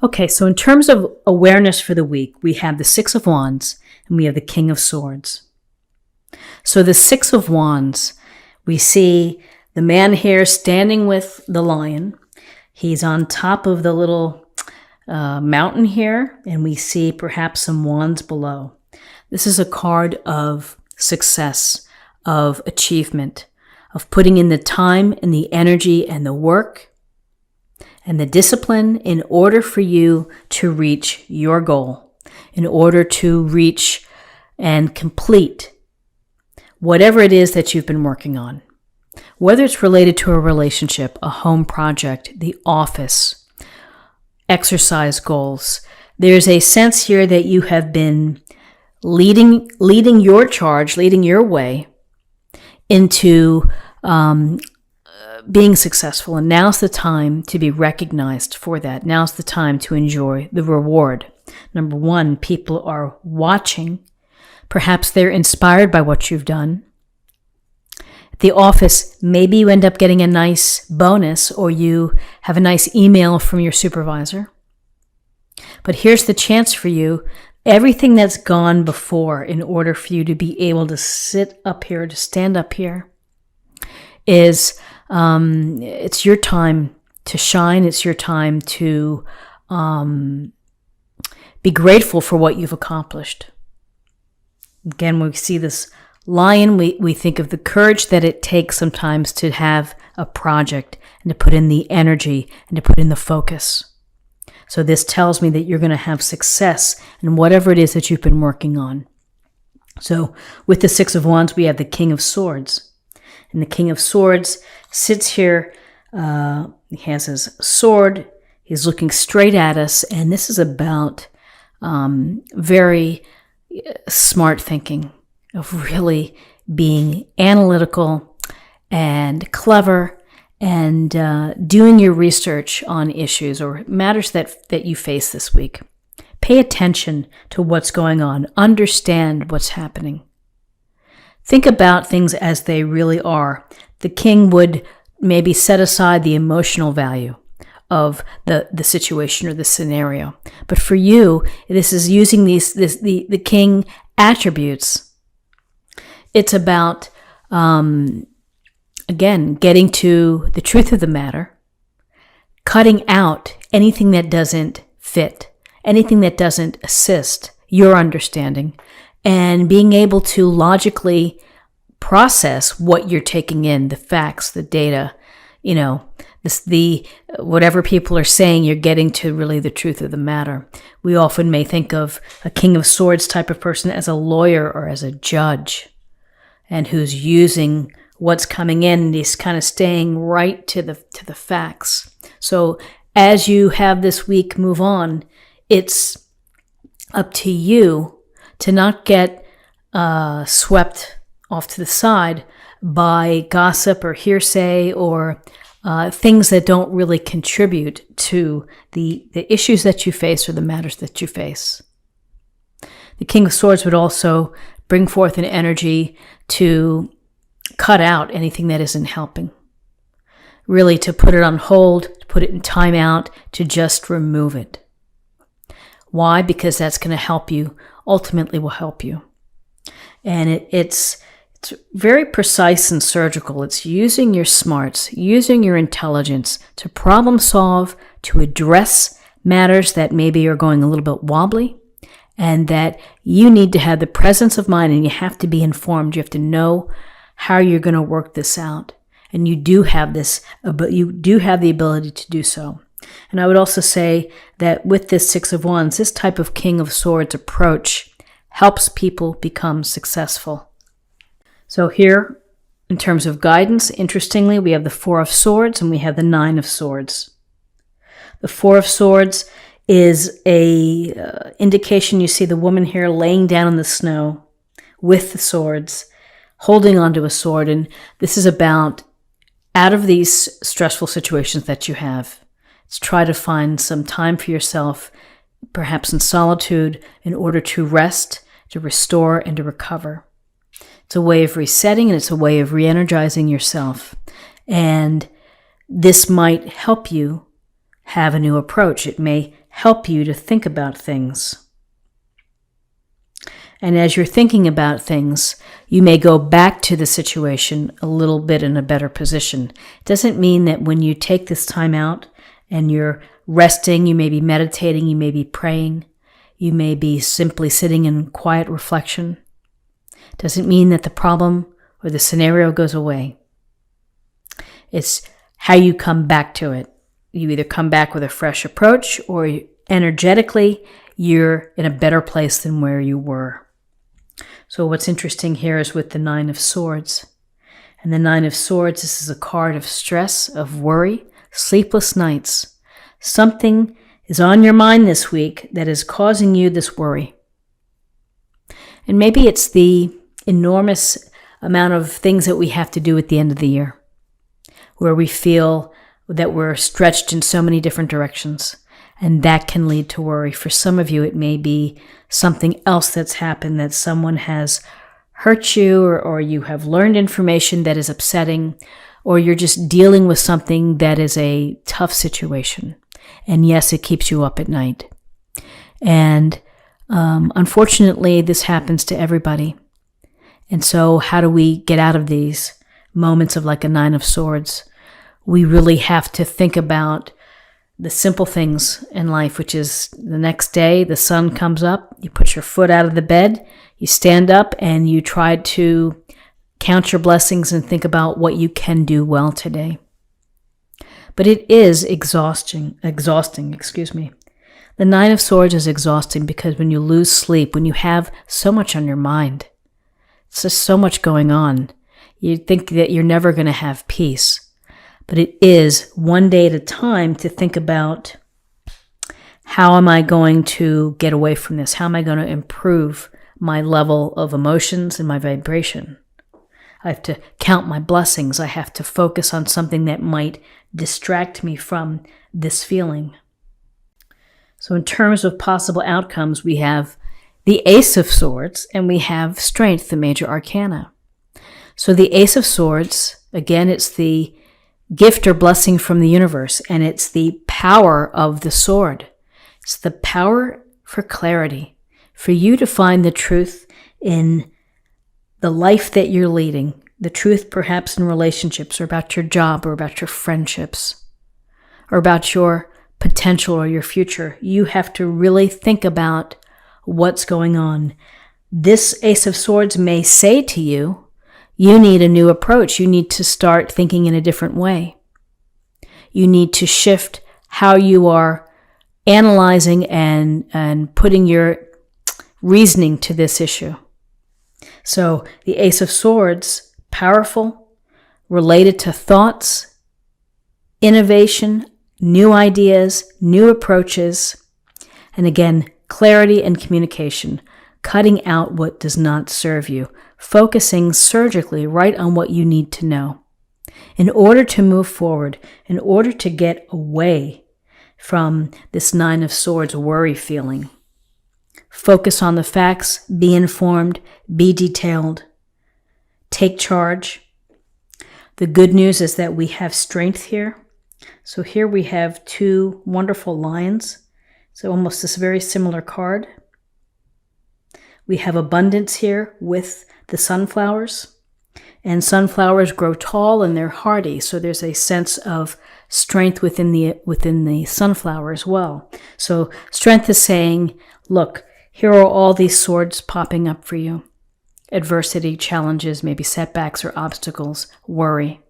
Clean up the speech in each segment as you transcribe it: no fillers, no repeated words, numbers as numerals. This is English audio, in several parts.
Okay, so in terms of awareness for the week, we have the Six of Wands and we have the King of Swords. So the Six of Wands, we see the man here standing with the lion. He's on top of the little mountain here, and we see perhaps some wands below. This is a card of success, of achievement, of putting in the time and the energy and the work and the discipline in order for you to reach your goal, in order to reach and complete whatever it is that you've been working on. Whether it's related to a relationship, a home project, the office, exercise goals, there's a sense here that you have been leading your charge, leading your way into being successful. And now's the time to be recognized for that. Now's the time to enjoy the reward. Number one, people are watching. Perhaps they're inspired by what you've done. At the office, maybe you end up getting a nice bonus or you have a nice email from your supervisor. But here's the chance for you. Everything that's gone before in order for you to be able to sit up here, to stand up here, is it's your time to shine. It's your time to be grateful for what you've accomplished. Again, when we see this lion, we think of the courage that it takes sometimes to have a project and to put in the energy and to put in the focus. So this tells me that you're going to have success in whatever it is that you've been working on. So with the Six of Wands, we have the King of Swords. And the King of Swords sits here. He has his sword. He's looking straight at us. And this is about very smart thinking, of really being analytical and clever and doing your research on issues or matters that you face this week. Pay attention to what's going on. Understand what's happening. Think about things as they really are. The king would maybe set aside the emotional value of the situation or the scenario. But for you, this is using the king attributes. It's about, again, getting to the truth of the matter, cutting out anything that doesn't fit, anything that doesn't assist your understanding, and being able to logically process what you're taking in, the facts, the data, whatever people are saying, you're getting to really the truth of the matter. We often may think of a King of Swords type of person as a lawyer or as a judge, and who's using what's coming in, and he's kind of staying right to the facts. So as you have this week move on, it's up to you to not get swept off to the side by gossip or hearsay or things that don't really contribute to the issues that you face or the matters that you face. The King of Swords would also bring forth an energy to cut out anything that isn't helping. Really to put it on hold, to put it in timeout, to just remove it. Why? Because that's going to help you, ultimately will help you. And it's very precise and surgical. It's using your smarts, using your intelligence to problem solve, to address matters that maybe are going a little bit wobbly, and that you need to have the presence of mind, and you have to be informed. You have to know how you're going to work this out. And you do have the ability to do so. And I would also say that with this Six of Wands, this type of King of Swords approach helps people become successful. So here, in terms of guidance, interestingly, we have the Four of Swords and we have the Nine of Swords. The Four of Swords is a indication. You see the woman here laying down in the snow with the swords, holding onto a sword. And this is about, out of these stressful situations that you have, it's try to find some time for yourself, perhaps in solitude, in order to rest, to restore, and to recover. It's a way of resetting, and it's a way of re-energizing yourself. And this might help you have a new approach. It may help you to think about things. And as you're thinking about things, you may go back to the situation a little bit in a better position. It doesn't mean that when you take this time out and you're resting, you may be meditating, you may be praying, you may be simply sitting in quiet reflection. It doesn't mean that the problem or the scenario goes away. It's how you come back to it. You either come back with a fresh approach, or energetically, you're in a better place than where you were. So what's interesting here is with the Nine of Swords. And the Nine of Swords, this is a card of stress, of worry, sleepless nights. Something is on your mind this week that is causing you this worry. And maybe it's the enormous amount of things that we have to do at the end of the year, where we feel that we're stretched in so many different directions. And that can lead to worry. For some of you, it may be something else that's happened, that someone has hurt you, or you have learned information that is upsetting, or you're just dealing with something that is a tough situation. And yes, it keeps you up at night. And unfortunately, this happens to everybody. And so how do we get out of these moments of like a Nine of Swords? We really have to think about the simple things in life, which is the next day, the sun comes up, you put your foot out of the bed, you stand up, and you try to count your blessings and think about what you can do well today. But it is exhausting. The Nine of Swords is exhausting because when you lose sleep, when you have so much on your mind, it's just so much going on, you think that you're never going to have peace. But it is one day at a time to think about, how am I going to get away from this? How am I going to improve my level of emotions and my vibration? I have to count my blessings. I have to focus on something that might distract me from this feeling. So in terms of possible outcomes, we have the Ace of Swords and we have Strength, the major arcana. So the Ace of Swords, again, it's the gift or blessing from the universe, and it's the power of the sword. It's the power for clarity, for you to find the truth in the life that you're leading, the truth perhaps in relationships, or about your job, or about your friendships, or about your potential or your future. You have to really think about what's going on. This Ace of Swords may say to you, you need a new approach. You need to start thinking in a different way. You need to shift how you are analyzing and putting your reasoning to this issue. So the Ace of Swords, powerful, related to thoughts, innovation, new ideas, new approaches, and again, clarity and communication, cutting out what does not serve you, focusing surgically right on what you need to know in order to move forward, in order to get away from this Nine of Swords worry feeling. Focus on the facts, be informed, be detailed, take charge. The good news is that we have strength here. So here we have two wonderful lions. So almost this very similar card. We have abundance here with the sunflowers, and sunflowers grow tall and they're hardy. So there's a sense of strength within the sunflower as well. So strength is saying, look, here are all these swords popping up for you. Adversity, challenges, maybe setbacks or obstacles, worry.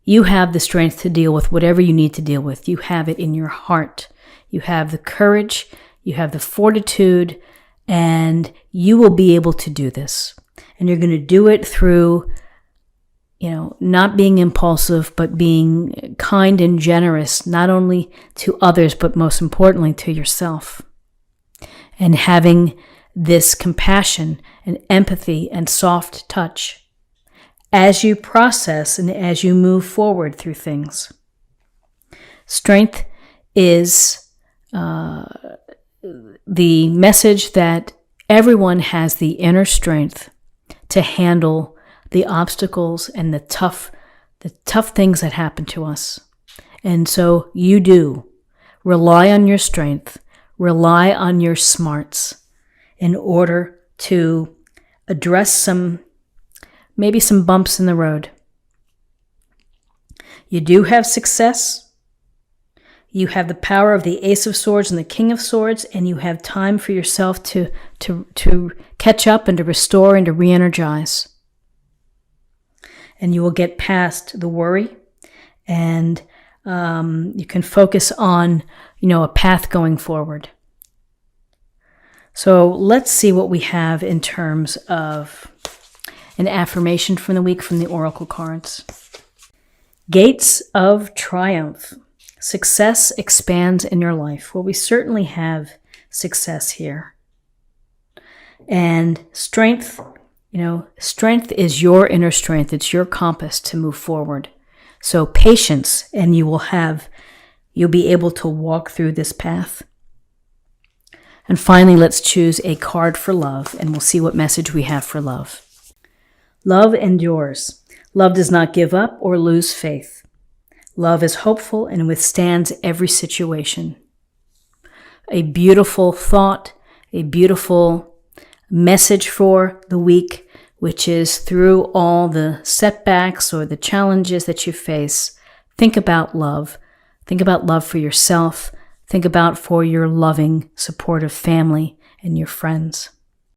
You have the strength to deal with whatever you need to deal with. You have it in your heart. You have the courage, you have the fortitude, and you will be able to do this. And you're going to do it through, not being impulsive, but being kind and generous, not only to others, but most importantly to yourself. And having this compassion and empathy and soft touch as you process and as you move forward through things. Strength is the message that everyone has the inner strength to handle the obstacles and the tough things that happen to us. And so you do. Rely on your strength. Rely on your smarts in order to address maybe some bumps in the road. You do have success. You have the power of the Ace of Swords and the King of Swords, and you have time for yourself to catch up and to restore and to re-energize. And you will get past the worry, and you can focus on, a path going forward. So let's see what we have in terms of an affirmation from the week from the Oracle cards. Gates of Triumph. Success expands in your life. Well, we certainly have success here. And strength, strength is your inner strength. It's your compass to move forward. So patience, and you'll be able to walk through this path. And finally, let's choose a card for love, and we'll see what message we have for love. Love endures. Love does not give up or lose faith. Love is hopeful and withstands every situation. A beautiful thought, a beautiful message for the week, which is through all the setbacks or the challenges that you face, think about love. Think about love for yourself. Think about for your loving, supportive family and your friends.